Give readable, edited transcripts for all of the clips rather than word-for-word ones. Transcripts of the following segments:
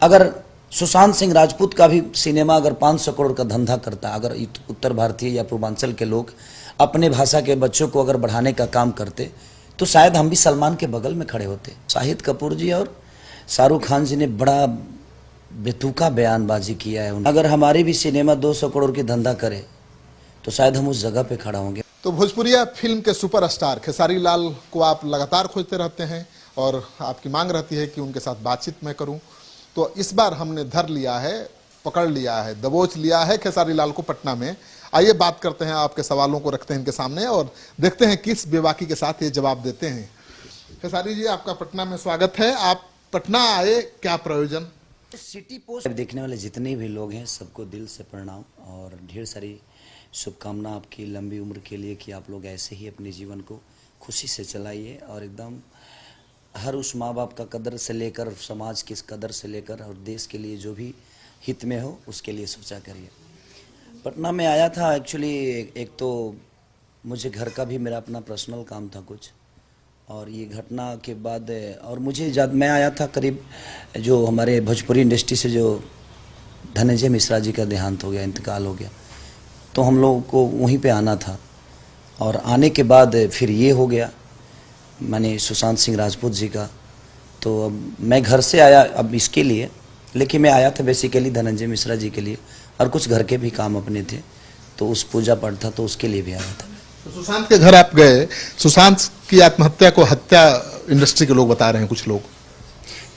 अगर सुशांत सिंह राजपूत का भी सिनेमा अगर 500 करोड़ का धंधा करता, अगर उत्तर भारतीय या पूर्वांचल के लोग अपने भाषा के बच्चों को अगर बढ़ाने का काम करते, तो शायद हम भी सलमान के बगल में खड़े होते। शाहिद कपूर जी और शाहरुख खान जी ने बड़ा बेतुका बयानबाजी किया है। अगर हमारी भी सिनेमा 200 करोड़ की धंधा करे तो शायद हम उस जगह पे खड़ा होंगे। तो भोजपुरिया फिल्म के सुपरस्टार खेसारी लाल को आप लगातार खोजते रहते हैं और आपकी मांग रहती है कि उनके साथ बातचीत मैं करूं, तो इस बार हमने धर लिया है, पकड़ लिया है, दबोच लिया है खेसारी लाल को पटना में। आइए बात करते हैं, आपके सवालों को रखते हैं इनके सामने और देखते हैं किस बेबाकी के साथ ये जवाब देते हैं। खेसारी जी, आपका पटना में स्वागत है। आप पटना आए, क्या प्रयोजन? सिटी पोस्ट देखने वाले जितने भी लोग हैं सबको दिल से प्रणाम और ढेर सारी शुभकामना आपकी लंबी उम्र के लिए कि आप लोग ऐसे ही अपने जीवन को खुशी से चलाइए और एकदम हर उस माँ बाप का कदर से लेकर समाज की कदर से लेकर और देश के लिए जो भी हित में हो उसके लिए सोचा करिए। पटना में आया था एक्चुअली, एक तो मुझे घर का भी मेरा अपना पर्सनल काम था कुछ, और ये घटना के बाद और मुझे मैं आया था करीब, जो हमारे भोजपुरी इंडस्ट्री से जो धनंजय मिश्रा जी का देहांत हो गया, इंतकाल हो गया, तो हम लोगों को वहीं पे आना था। और आने के बाद फिर ये हो गया, मैंने सुशांत सिंह राजपूत जी का, तो अब मैं घर से आया अब इसके लिए, लेकिन मैं आया था बेसिकली धनंजय मिश्रा जी के लिए और कुछ घर के भी काम अपने थे, तो उस पूजा पाठ था तो उसके लिए भी आया था। तो सुशांत के घर आप गए, सुशांत की आत्महत्या को हत्या इंडस्ट्री के लोग बता रहे हैं, कुछ लोग।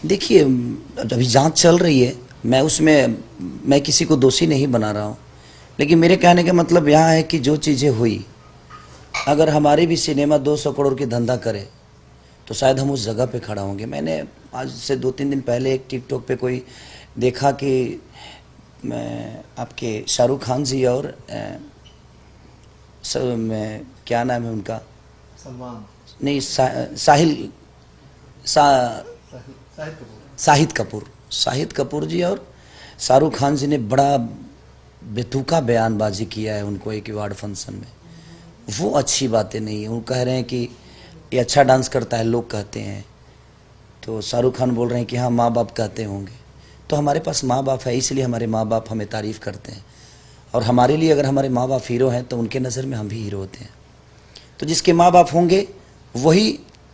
देखिए अभी जांच चल रही है, मैं किसी को दोषी नहीं बना रहा हूँ, लेकिन मेरे कहने का मतलब यहाँ है कि जो चीज़ें हुई, अगर हमारी भी सिनेमा 200 करोड़ की धंधा करे तो शायद हम उस जगह पे खड़ा होंगे। मैंने आज से 2-3 दिन पहले एक टिकटॉक पे कोई देखा कि मैं आपके शाहरुख खान जी और क्या नाम है उनका, सलमान नहीं, शाहिद कपूर जी और शाहरुख खान जी ने बड़ा बेतुका बयानबाजी किया है उनको एक अवार्ड फंक्शन में। वो अच्छी बातें नहीं है। वो कह रहे हैं कि ये अच्छा डांस करता है, लोग कहते हैं, तो शाहरुख खान बोल रहे हैं कि हाँ माँ बाप कहते होंगे। तो हमारे पास माँ बाप है, इसलिए हमारे माँ बाप हमें तारीफ़ करते हैं, और हमारे लिए अगर हमारे माँ बाप हीरो हैं तो उनके नज़र में हम भी हीरो होते हैं। तो जिसके माँ बाप होंगे वही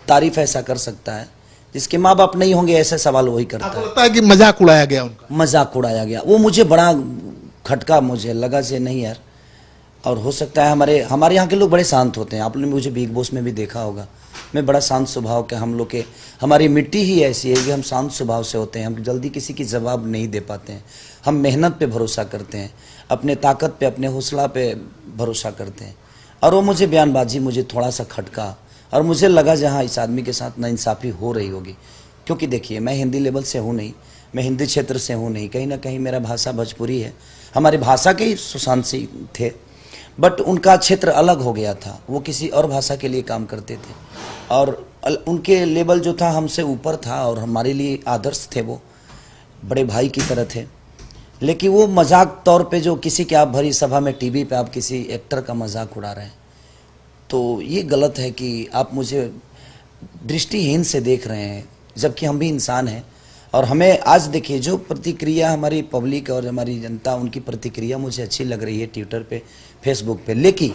तारीफ़ ऐसा कर सकता है, जिसके माँ बाप नहीं होंगे ऐसे सवाल वही करता है। आपको लगता है कि मजाक उड़ाया गया उनका? मजाक उड़ाया गया, वो मुझे बड़ा खटका, मुझे लगा से नहीं यार। और हो सकता है हमारे यहाँ के लोग बड़े शांत होते हैं, आपने मुझे बिग बॉस में भी देखा होगा, मैं बड़ा शांत स्वभाव के, हम लोग के, हमारी मिट्टी ही ऐसी है कि हम शांत स्वभाव से होते हैं, हम जल्दी किसी की जवाब नहीं दे पाते हैं, हम मेहनत पे भरोसा करते हैं, अपने ताकत पे, अपने हौसला पे भरोसा करते हैं। और वो मुझे बयानबाजी मुझे थोड़ा सा खटका, और मुझे लगा जहाँ इस आदमी के साथ नाइंसाफ़ी हो रही होगी, क्योंकि देखिए मैं हिंदी लेवल से हूँ नहीं, मैं हिंदी क्षेत्र से हूँ नहीं, कहीं ना कहीं मेरा भाषा भोजपुरी है, हमारी भाषा के ही सुशांत सिंह थे, बट उनका क्षेत्र अलग हो गया था, वो किसी और भाषा के लिए काम करते थे और उनके लेवल जो था हमसे ऊपर था, और हमारे लिए आदर्श थे, वो बड़े भाई की तरह थे। लेकिन वो मजाक तौर पे जो किसी के आप भरी सभा में टीवी पे आप किसी एक्टर का मजाक उड़ा रहे हैं, तो ये गलत है कि आप मुझे दृष्टिहीन से देख रहे हैं, जबकि हम भी इंसान हैं। और हमें आज देखिए जो प्रतिक्रिया हमारी पब्लिक और हमारी जनता, उनकी प्रतिक्रिया मुझे अच्छी लग रही है ट्विटर पे, फेसबुक पे। लेकिन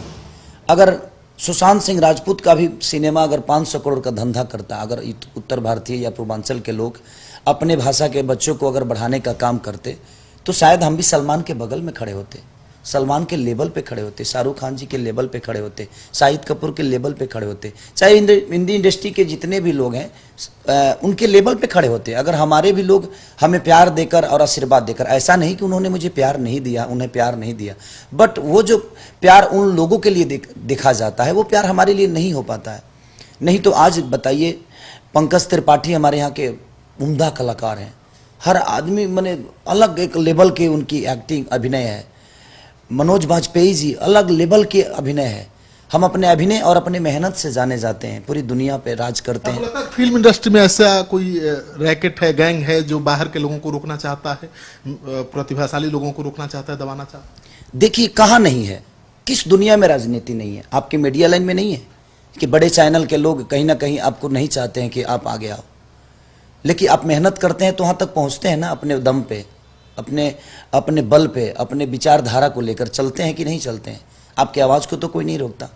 अगर सुशांत सिंह राजपूत का भी सिनेमा अगर 500 करोड़ का धंधा करता, अगर उत्तर भारतीय या पूर्वांचल के लोग अपने भाषा के बच्चों को अगर बढ़ाने का काम करते, तो शायद हम भी सलमान के बगल में खड़े होते, सलमान के लेवल पे खड़े होते, शाहरुख खान जी के लेवल पे खड़े होते, शाहिद कपूर के लेवल पे खड़े होते, चाहे हिंदी इंडस्ट्री के जितने भी लोग हैं उनके लेवल पे खड़े होते। अगर हमारे भी लोग हमें प्यार देकर और आशीर्वाद देकर, ऐसा नहीं कि उन्होंने मुझे प्यार नहीं दिया, उन्हें प्यार नहीं दिया, बट वो जो प्यार उन लोगों के लिए देखा जाता है, वो प्यार हमारे लिए नहीं हो पाता है। नहीं तो आज बताइए, पंकज त्रिपाठी हमारे यहाँ के उम्दा कलाकार हैं, हर आदमी मैंने अलग एक लेवल के उनकी एक्टिंग अभिनय है। मनोज बाजपेयी जी अलग लेवल के अभिनय है। हम अपने अभिनय और अपने मेहनत से जाने जाते हैं, पूरी दुनिया पे राज करते हैं। फिल्म इंडस्ट्री में ऐसा कोई रैकेट है, गैंग है जो बाहर के लोगों को रोकना चाहता है, प्रतिभाशाली लोगों को रोकना चाहता है, दबाना चाहता है? देखिए कहाँ नहीं है, किस दुनिया में राजनीति नहीं है? आपके मीडिया लाइन में नहीं है कि बड़े चैनल के लोग कहीं ना कहीं आपको नहीं चाहते हैं कि आप आगे आओ? लेकिन आप मेहनत करते हैं तो वहाँ तक पहुँचते हैं ना, अपने दम पे, अपने अपने बल पे, अपने विचारधारा को लेकर चलते हैं कि नहीं चलते हैं। आपकी आवाज़ को तो कोई नहीं रोकता।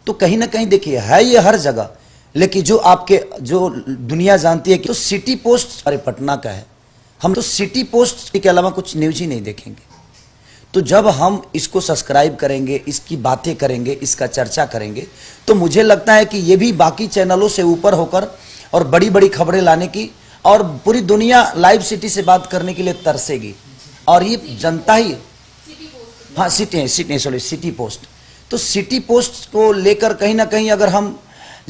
तो कहीं ना कहीं देखिए है ये हर जगह, लेकिन जो दुनिया जानती है कि तो सिटी पोस्ट अरे पटना का है, हम तो सिटी पोस्ट के अलावा कुछ न्यूज ही नहीं देखेंगे। तो जब हम इसको सब्सक्राइब करेंगे, इसकी बातें करेंगे, इसका चर्चा करेंगे, तो मुझे लगता है कि ये भी बाकी चैनलों से ऊपर होकर और बड़ी बड़ी खबरें लाने की और पूरी दुनिया लाइव सिटी से बात करने के लिए तरसेगी। और ये जनता ही, हाँ सिटी पोस्ट। तो सिटी पोस्ट को लेकर कहीं ना कहीं अगर हम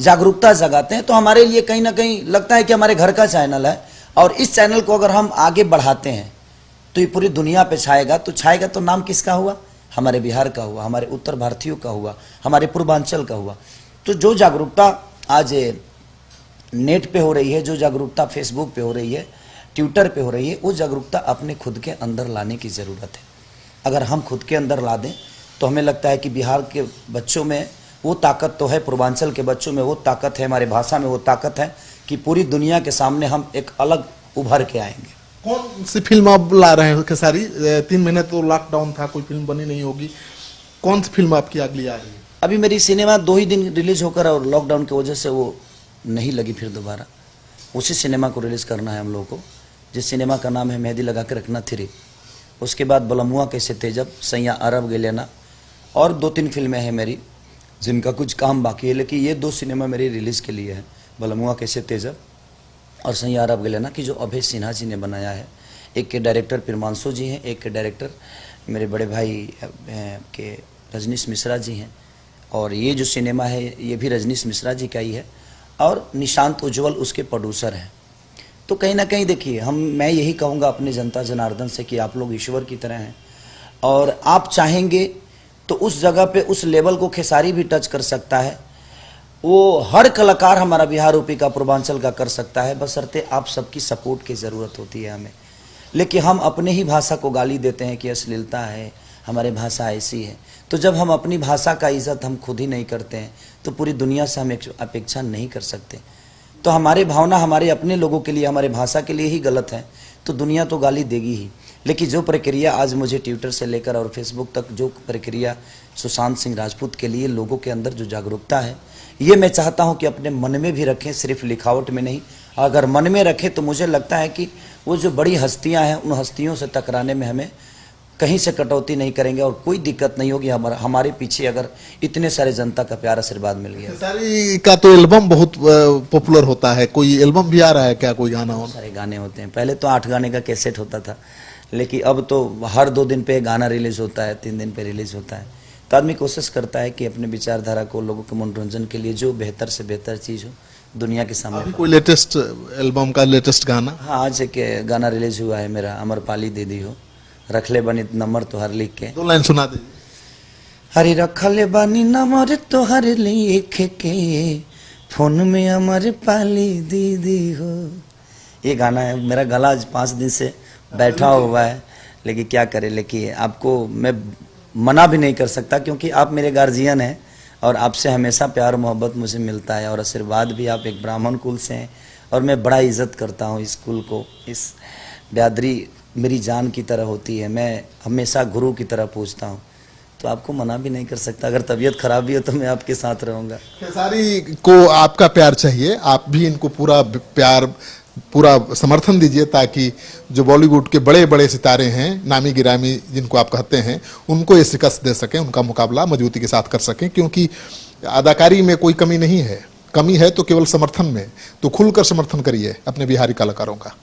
जागरूकता जगाते हैं तो हमारे लिए कहीं ना कहीं लगता है कि हमारे घर का चैनल है, और इस चैनल को अगर हम आगे बढ़ाते हैं तो ये पूरी दुनिया पे छाएगा। तो छाएगा तो नाम किसका हुआ? हमारे बिहार का हुआ, हमारे उत्तर भारतीयों का हुआ, हमारे पूर्वांचल का हुआ। तो जो जागरूकता आज नेट पे हो रही है, जो जागरूकता फेसबुक पे हो रही है, ट्विटर पे हो रही है, वो जागरूकता अपने खुद के अंदर लाने की ज़रूरत है। अगर हम खुद के अंदर ला दें तो हमें लगता है कि बिहार के बच्चों में वो ताकत तो है, पूर्वांचल के बच्चों में वो ताकत है, हमारे भाषा में वो ताकत है कि पूरी दुनिया के सामने हम एक अलग उभर के आएंगे। कौन सी फिल्म आप ला रहे हैं खेसारी? 3 महीने तो लॉकडाउन था, कोई फिल्म बनी नहीं होगी। कौन सी फिल्म आपकी अगली आ रही है? अभी मेरी सिनेमा 2 ही दिन रिलीज होकर और लॉकडाउन की वजह से वो नहीं लगी, फिर दोबारा उसी सिनेमा को रिलीज़ करना है हम लोगों को, जिस सिनेमा का नाम है मेहंदी लगा के रखना 3। उसके बाद बलमुआ कैसे तेजब, सैया अरब गेलेना और 2-3 फिल्में हैं मेरी जिनका कुछ काम बाकी है, लेकिन ये 2 सिनेमा मेरी रिलीज़ के लिए है, बलमुआ कैसे तेजब और सैया अरब गेलेना की, जो अभय सिन्हा जी ने बनाया है। एक के डायरेक्टर प्रिमांशु जी हैं, एक के डायरेक्टर मेरे बड़े भाई के रजनीश मिश्रा जी हैं, और ये जो सिनेमा है ये भी रजनीश मिश्रा जी का ही है, और निशांत उज्ज्वल उसके प्रोड्यूसर हैं। तो कहीं ना कहीं देखिए, मैं यही कहूँगा अपने जनता जनार्दन से कि आप लोग ईश्वर की तरह हैं, और आप चाहेंगे तो उस जगह पे उस लेवल को खेसारी भी टच कर सकता है। वो हर कलाकार हमारा बिहार यूपी का पूर्वांचल का कर सकता है, बशर्ते आप सबकी सपोर्ट की ज़रूरत होती है हमें। लेकिन हम अपने ही भाषा को गाली देते हैं कि अश्लीलता है, हमारी भाषा ऐसी है। तो जब हम अपनी भाषा का इज्जत हम खुद ही नहीं करते हैं तो पूरी दुनिया से हम अपेक्षा नहीं कर सकते। तो हमारे भावना हमारे अपने लोगों के लिए, हमारे भाषा के लिए ही गलत है तो दुनिया तो गाली देगी ही। लेकिन जो प्रक्रिया आज मुझे ट्विटर से लेकर और फेसबुक तक जो प्रक्रिया सुशांत सिंह राजपूत के लिए लोगों के अंदर जो जागरूकता है, ये मैं चाहता हूं कि अपने मन में भी रखें, सिर्फ लिखावट में नहीं। अगर मन में रखें तो मुझे लगता है कि वो जो बड़ी हस्तियां हैं उन हस्तियों से टकराने में हमें कहीं से कटौती नहीं करेंगे और कोई दिक्कत नहीं होगी। हमारे पीछे अगर इतने सारे जनता का प्यार आशीर्वाद मिल गया। खेसारी का तो एल्बम बहुत पॉपुलर होता है, कोई एल्बम भी आ रहा है क्या? कोई गाना हो? सारे गाने होते हैं। पहले तो 8 गाने का कैसेट होता था, लेकिन अब तो हर 2 दिन पे गाना रिलीज होता है, 3 दिन पे रिलीज होता है। तो आदमी कोशिश करता है कि अपने विचारधारा को लोगों के मनोरंजन के लिए जो बेहतर से बेहतर चीज़ हो दुनिया के सामने। अभी कोई लेटेस्ट एल्बम का लेटेस्ट गाना? हाँ, आज एक गाना रिलीज हुआ है मेरा, अमरपाली दीदी हो, रखले बनी नंबर तो हर लिख के। 2 लाइन सुना दीजिए। हरी रखले बनी नंबर तो हर लिख के, फोन में अमर पाली दीदी हो। ये गाना है मेरा। गला आज 5 दिन से बैठा हुआ है, लेकिन क्या करें। लेकिन आपको मैं मना भी नहीं कर सकता क्योंकि आप मेरे गार्जियन हैं और आपसे हमेशा प्यार मोहब्बत मुझे मिलता है और आशीर्वाद भी। आप एक ब्राह्मण कुल से हैं और मैं बड़ा इज्जत करता हूँ इस कुल को। इस बिरादरी मेरी जान की तरह होती है, मैं हमेशा गुरु की तरह पूछता हूँ, तो आपको मना भी नहीं कर सकता। अगर तबीयत खराब भी हो तो मैं आपके साथ रहूँगा। खेसारी को आपका प्यार चाहिए, आप भी इनको पूरा प्यार, पूरा समर्थन दीजिए ताकि जो बॉलीवुड के बड़े बड़े सितारे हैं, नामी गिरामी जिनको आप कहते हैं, उनको ये शिकस्त दे सकें, उनका मुकाबला मजबूती के साथ कर सकें। क्योंकि अदाकारी में कोई कमी नहीं है, कमी है तो केवल समर्थन में। तो खुलकर समर्थन करिए अपने बिहारी कलाकारों का।